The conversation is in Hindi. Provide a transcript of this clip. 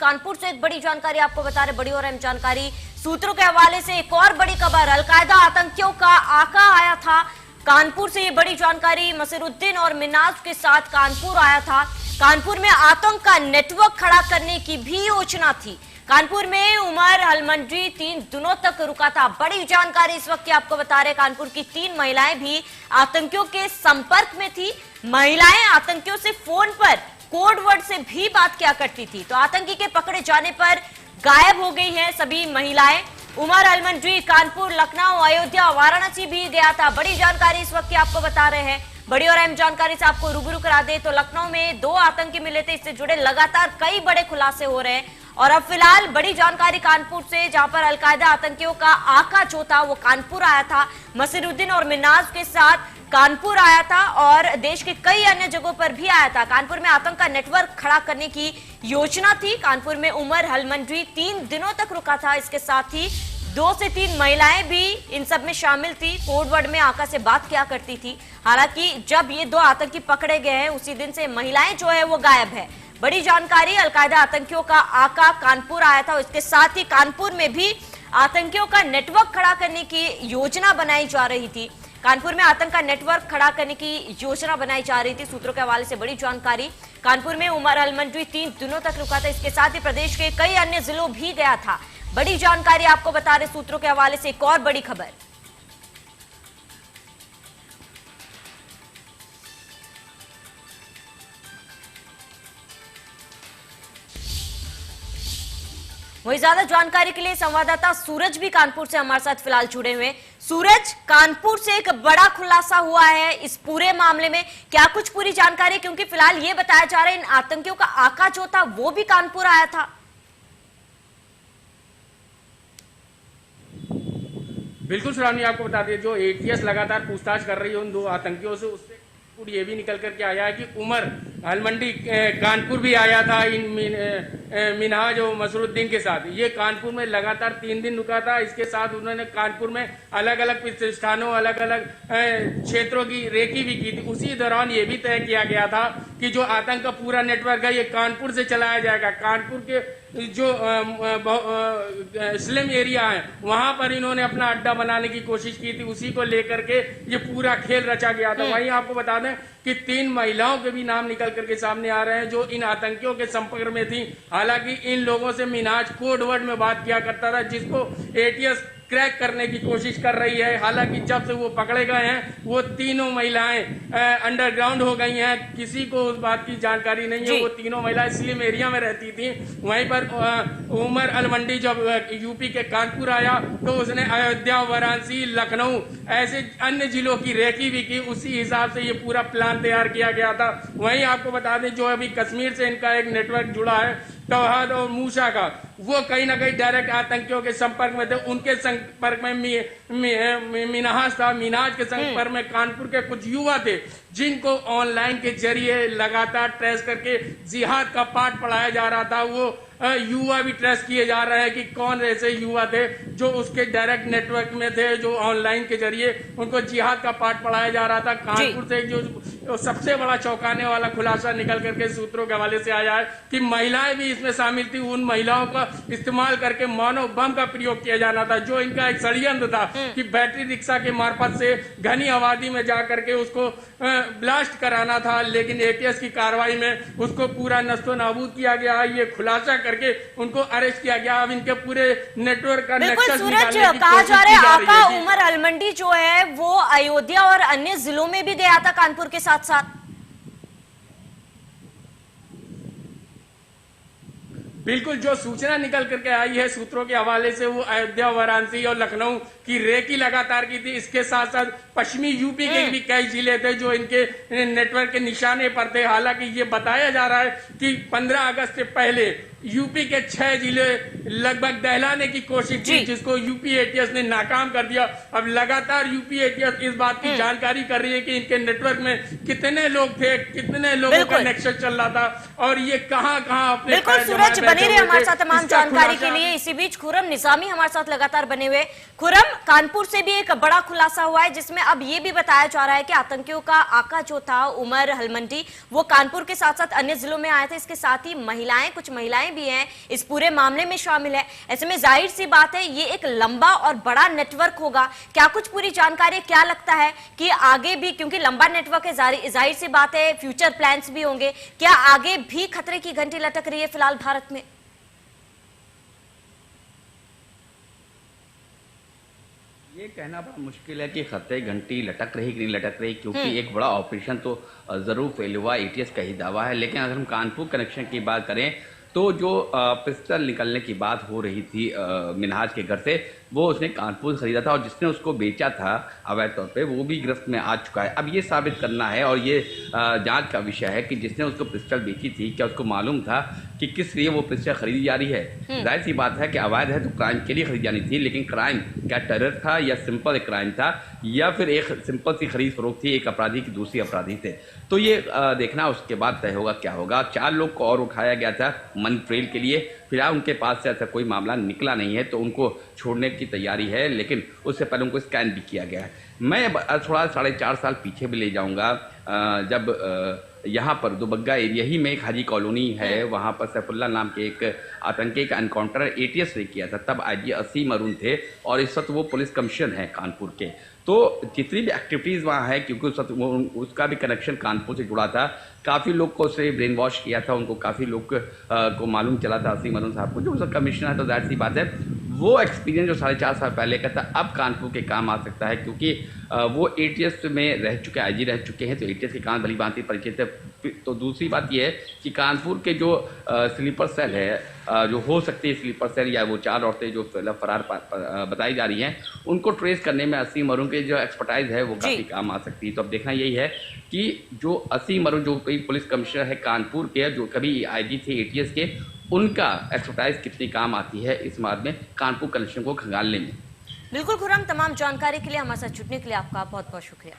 कानपुर से एक बड़ी जानकारी आपको बता रहे, बड़ी और अहम जानकारी सूत्रों के हवाले से। एक और बड़ी खबर, अलकायदा आतंकियों का आका आया था कानपुर से। ये बड़ी जानकारी, मसीरुद्दीन और मिन्हाज के साथ कानपुर आया था। कानपुर में आतंक का नेटवर्क खड़ा करने की भी योजना थी। कानपुर में उमर अलमंडी 3 दिनों तक रुका था। बड़ी जानकारी इस वक्त की आपको बता रहे, कानपुर की 3 महिलाएं भी आतंकियों के संपर्क में थी। महिलाएं आतंकियों से फोन पर कोड वर्ड से भी बात किया करती थी। तो आतंकी के पकड़े जाने पर गायब हो गई हैं सभी महिलाएं। उमर अलमंडी कानपुर, लखनऊ, अयोध्या, वाराणसी भी गया था। बड़ी जानकारी इस वक्त की आपको बता रहे हैं। बड़ी और अहम जानकारी से आपको रूबरू करा दे तो लखनऊ में 2 आतंकी मिले थे। इससे जुड़े लगातार कई बड़े खुलासे हो रहे हैं। और अब फिलहाल बड़ी जानकारी कानपुर से, जहां पर अलकायदा आतंकियों का आका जो था वो कानपुर आया था। मसीरुद्दीन और मिन्हाज के साथ कानपुर आया था और देश के कई अन्य जगहों पर भी आया था। कानपुर में आतंक का नेटवर्क खड़ा करने की योजना थी। कानपुर में उमर अलमंडी 3 दिनों तक रुका था। इसके साथ ही 2 से 3 महिलाएं भी इन सब में शामिल थी। कोड वर्ड में आका से बात किया करती थी। हालांकि जब ये 2 आतंकी पकड़े गए हैं उसी दिन से महिलाएं जो है वो गायब है। बड़ी जानकारी, अलकायदा आतंकियों का आका कानपुर आया था। इसके साथ ही कानपुर में भी आतंकियों का नेटवर्क खड़ा करने की योजना बनाई जा रही थी। कानपुर में आतंक का नेटवर्क खड़ा करने की योजना बनाई जा रही थी। सूत्रों के हवाले से बड़ी जानकारी, कानपुर में उमर अलमंडी 3 दिनों तक रुका था। इसके साथ ही प्रदेश के कई अन्य जिलों भी गया था। बड़ी जानकारी आपको बता रहे सूत्रों के हवाले से। एक और बड़ी खबर, वही ज्यादा जानकारी के लिए संवाददाता सूरज भी कानपुर से हमारे साथ फिलहाल जुड़े हुए। सूरज, कानपुर से एक बड़ा खुलासा हुआ है इस पूरे मामले में, क्या कुछ पूरी जानकारी? क्योंकि फिलहाल ये बताया जा रहा है इन आतंकियों का आका जो था वो भी कानपुर आया था। बिल्कुल श्रावणी, आपको बता दें जो एटीएस लगातार पूछताछ कर रही है उन 2 आतंकियों से, उससे ये भी निकल करके आया है कि उमर अलमंडी कानपुर भी आया था इन मिन्हाज और मसीरुद्दीन के साथ। ये कानपुर में लगातार 3 दिन रुका था। इसके साथ उन्होंने कानपुर में अलग अलग प्रतिष्ठानों, अलग अलग क्षेत्रों की रेकी भी की थी। उसी दौरान ये भी तय किया गया था कि जो आतंक का पूरा नेटवर्क है ये कानपुर से चलाया जाएगा। कानपुर के जो स्लम एरिया है वहां पर इन्होंने अपना अड्डा बनाने की कोशिश की थी। उसी को लेकर के ये पूरा खेल रचा गया था। वहीं आपको बता दें कि 3 महिलाओं के भी नाम निकल करके सामने आ रहे हैं जो इन आतंकियों के संपर्क में थी। हालांकि इन लोगों से मिन्हाज कोड वर्ड में बात किया करता था, जिसको एटीएस क्रैक करने की कोशिश कर रही है। हालांकि जब से वो पकड़े गए हैं वो तीनों महिलाएं अंडरग्राउंड हो गई हैं। किसी को उस बात की जानकारी नहीं है। वो तीनों महिलाएं स्लिम एरिया में रहती थी। वहीं पर उमर अलमंडी जब यूपी के कानपुर आया तो उसने अयोध्या, वाराणसी, लखनऊ ऐसे अन्य जिलों की रेकी भी की। उसी हिसाब से ये पूरा प्लान तैयार किया गया था। वहीं आपको बता दें जो अभी कश्मीर से इनका एक नेटवर्क जुड़ा है तौहाद और मूसा का, वो कहीं ना कहीं डायरेक्ट आतंकियों के संपर्क में थे। उनके संपर्क में मिन्हाज था। मिन्हाज के संपर्क में कानपुर के कुछ युवा थे जिनको ऑनलाइन के जरिए लगातार ट्रेस करके जिहाद का पाठ पढ़ाया जा रहा था। वो युवा भी ट्रेस किए जा रहे हैं कि कौन ऐसे युवा थे जो उसके डायरेक्ट नेटवर्क में थे, जो ऑनलाइन के जरिए उनको जिहाद का पाठ पढ़ाया जा रहा था। कानपुर से जो सबसे बड़ा चौंकाने वाला खुलासा निकल करके सूत्रों के हवाले से आया है कि महिलाएं भी इसमें शामिल थी। उन महिलाओं का इस्तेमाल करके मानव बम का प्रयोग किया जाना था, जो इनका एक षड्यंत्र था कि बैटरी रिक्शा के मार्फत से घनी आबादी में जा करके उसको ब्लास्ट कराना था। लेकिन एटीएस की कार्रवाई में उसको पूरा नस्तो नाबूद किया गया। ये खुलासा करके उनको अरेस्ट किया गया। अब इनके पूरे नेटवर्क का नक्शा सूरज, कहा जा रहा है आका उमर अलमंडी जो है वो अयोध्या और अन्य जिलों में भी गया था कानपुर के साथ साथ। बिल्कुल, जो सूचना निकल करके आई है सूत्रों के हवाले से, वो अयोध्या, वाराणसी और लखनऊ की रेकी लगातार की थी। इसके साथ साथ पश्चिमी यूपी के भी कई जिले थे जो इनके नेटवर्क के निशाने पर थे। हालांकि ये बताया जा रहा है कि 15 अगस्त से पहले यूपी के 6 जिले लगभग दहलाने की कोशिश की, जिसको यूपी एटीएस ने नाकाम कर दिया। अब लगातार यूपी एटीएस इस बात की जानकारी कर रही है कि इनके नेटवर्क में कितने लोग थे, कितने लोगों का नेक्सस चल रहा था और ये कहाँ अपने। सूरज बने रहे हमारे साथ तमाम जानकारी के लिए। इसी बीच खुरम निजामी हमारे साथ लगातार बने हुए। खुरम, कानपुर से भी एक बड़ा खुलासा हुआ है जिसमें अब ये भी बताया जा रहा है कि आतंकियों का आका जो था उमर अलमंडी वो कानपुर के साथ साथ अन्य जिलों में आए थे। इसके साथ ही कुछ महिलाएं भी हैं इस पूरे मामले में शामिल है। ऐसे में जाहिर सी बात है ये एक लंबा और बड़ा नेटवर्क होगा। क्या कुछ पूरी जानकारी, क्या लगता है कि आगे भी, क्योंकि लंबा नेटवर्क है, जाहिर सी बात है फ्यूचर प्लान्स भी होंगे, क्या आगे भी खतरे की घंटी लटक रही है फिलहाल भारत में? ये कहना बड़ा मुश्किल है कि खतरे की घंटी लटक रही कि नहीं लटक रही, क्योंकि एक बड़ा ऑपरेशन तो ज़रूर फेल हुआ, एटीएस का ही दावा है। लेकिन अगर हम कानपुर कनेक्शन की बात करें तो जो पिस्टल निकलने की बात हो रही थी मिनहाज के घर से, वो उसने कानपुर खरीदा था और जिसने उसको बेचा था अवैध तौर पे वो भी गिरफ्त में आ चुका है। अब ये साबित करना है और ये जांच का विषय है कि जिसने उसको पिस्टल बेची थी क्या उसको मालूम था कि किस लिए वो पिस्टल खरीदी जा रही है। जाहिर सी बात है कि अवैध है तो क्राइम के लिए खरीदी जानी थी, लेकिन क्राइम क्या टेरर था या सिंपल एक क्राइम था या फिर एक सिंपल सी खरीद फरोख्त थी एक अपराधी की दूसरी अपराधी से, तो ये देखना उसके बाद तय होगा क्या होगा। 4 लोग को और उठाया गया था मनी ट्रेल के लिए, फिलहाल उनके पास से ऐसा कोई मामला निकला नहीं है तो उनको छोड़ने की तैयारी है, लेकिन उससे पहले उनको स्कैन भी किया गया है। मैं थोड़ा 4.5 साल पीछे भी ले जाऊंगा, जब यहाँ पर दुबग्गा एरिया ही में एक हाजी कॉलोनी है, वहाँ पर सैफुल्ला नाम के एक आतंकी का एनकाउंटर एटीएस ने किया था। तब आईजी असीम अरुण थे और इस वक्त वो पुलिस कमिश्नर हैं कानपुर के। तो जितनी भी एक्टिविटीज़ वहाँ है, क्योंकि उस वक्त उसका भी कनेक्शन कानपुर से जुड़ा था, काफ़ी लोग को उसने ब्रेन वॉश किया था, उनको काफ़ी लोग को मालूम चला था असीम अरुण साहब को, जो उसका कमिश्नर है। तो जाहिर सी बात है वो एक्सपीरियंस जो 4.5 साल पहले का था अब कानपुर के काम आ सकता है, क्योंकि वो एटीएस में रह चुके, आईजी रह चुके हैं, तो एटीएस के काम भली भांति परिचित है। तो दूसरी बात यह है कि कानपुर के जो स्लीपर सेल है, जो हो सकती है स्लीपर सेल या वो 4 औरतें जो फरार बताई जा रही हैं, उनको ट्रेस करने में असीम अरुण के जो एक्सपर्टाइज है वो काफ़ी काम आ सकती है। तो अब देखना यही है कि जो असीम अरुण जो पुलिस कमिश्नर है कानपुर के, जो कभी आईजी थे एटीएस के, उनका एक्सपर्टाइज कितनी काम आती है इस बात में कानपुर कनेक्शन को खंगालने में। बिल्कुल खुर्रम, तमाम जानकारी के लिए हमारे साथ जुड़ने के लिए आपका बहुत बहुत शुक्रिया।